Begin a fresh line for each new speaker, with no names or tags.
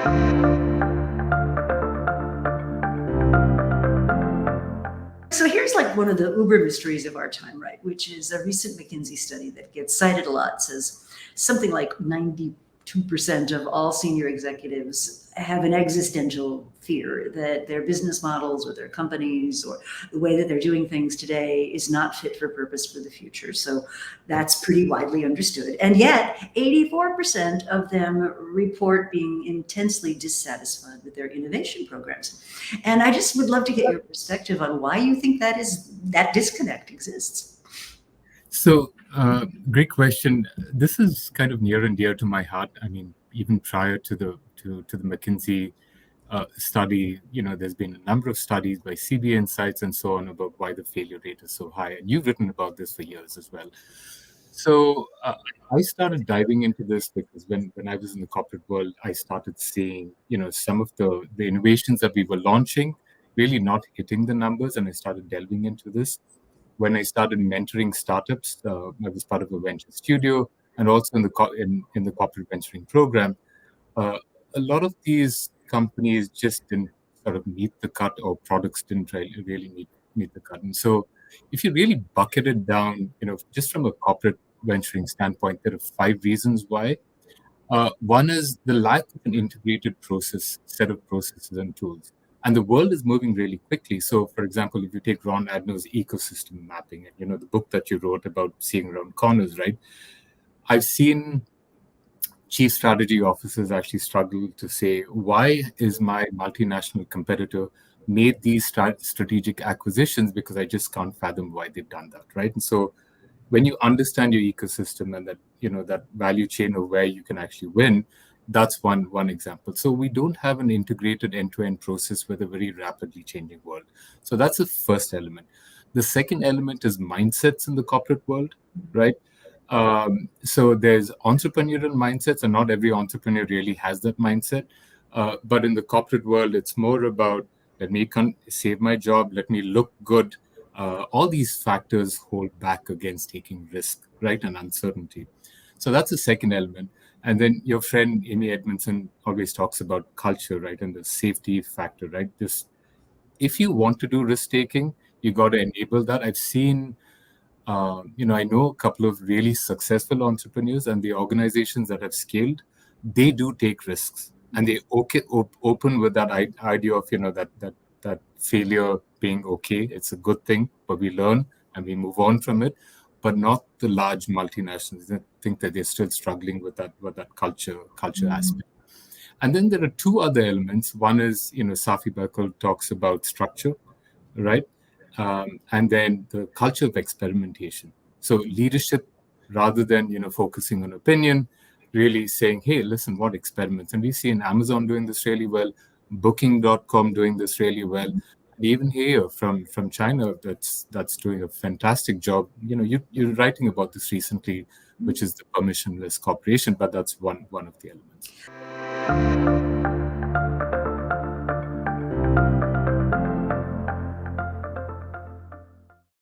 So here's like one of the uber mysteries of our time, right? Which is a recent McKinsey study that gets cited a lot, says something like 92% of all senior executives have an existential fear that their business models or their companies or the way that they're doing things today is not fit for purpose for the future. So that's pretty widely understood. And yet 84% of them report being intensely dissatisfied with their innovation programs. And I just would love to get your perspective on why you think that disconnect exists.
So, great question. This is kind of near and dear to my heart. I mean, even prior to the McKinsey study, there's been a number of studies by CB Insights and so on about why the failure rate is so high. And you've written about this for years as well. So I started diving into this because when I was in the corporate world, I started seeing, some of the innovations that we were launching really not hitting the numbers, and I started delving into this. When I started mentoring startups, I was part of a venture studio and also in the corporate venturing program. Uh, a lot of these companies just didn't sort of meet the cut, or products didn't really meet the cut. And so, if you really bucket it down, just from a corporate venturing standpoint, there are five reasons why. One is the lack of an integrated set of processes and tools. And the world is moving really quickly. So, for example, if you take Ron Adner's ecosystem mapping, and the book that you wrote about seeing around corners, right? I've seen chief strategy officers actually struggle to say, why is my multinational competitor made these strategic acquisitions? Because I just can't fathom why they've done that, right? And so when you understand your ecosystem and that value chain of where you can actually win, that's one example. So we don't have an integrated end-to-end process with a very rapidly changing world. So that's the first element. The second element is mindsets in the corporate world, right? So there's entrepreneurial mindsets, and not every entrepreneur really has that mindset. But in the corporate world, it's more about, let me save my job, let me look good. All these factors hold back against taking risk, right, and uncertainty. So that's the second element. And then your friend Amy Edmondson always talks about culture, right, and the safety factor, right? If you want to do risk taking, you got to enable that. I've seen, I know a couple of really successful entrepreneurs, and the organizations that have scaled, they do take risks, and they open with that idea of that failure being okay. It's a good thing, but we learn and we move on from it. But not the large multinationals. I think that they're still struggling with that culture aspect. And then there are two other elements. One is, Safi Bakul talks about structure, right? And then the culture of experimentation. So leadership, rather than focusing on opinion, really saying, hey, listen, what experiments? And we see in Amazon doing this really well, Booking.com doing this really well. And even here from China, that's doing a fantastic job. You're writing about this recently, which is the permissionless corporation, but that's one of the elements.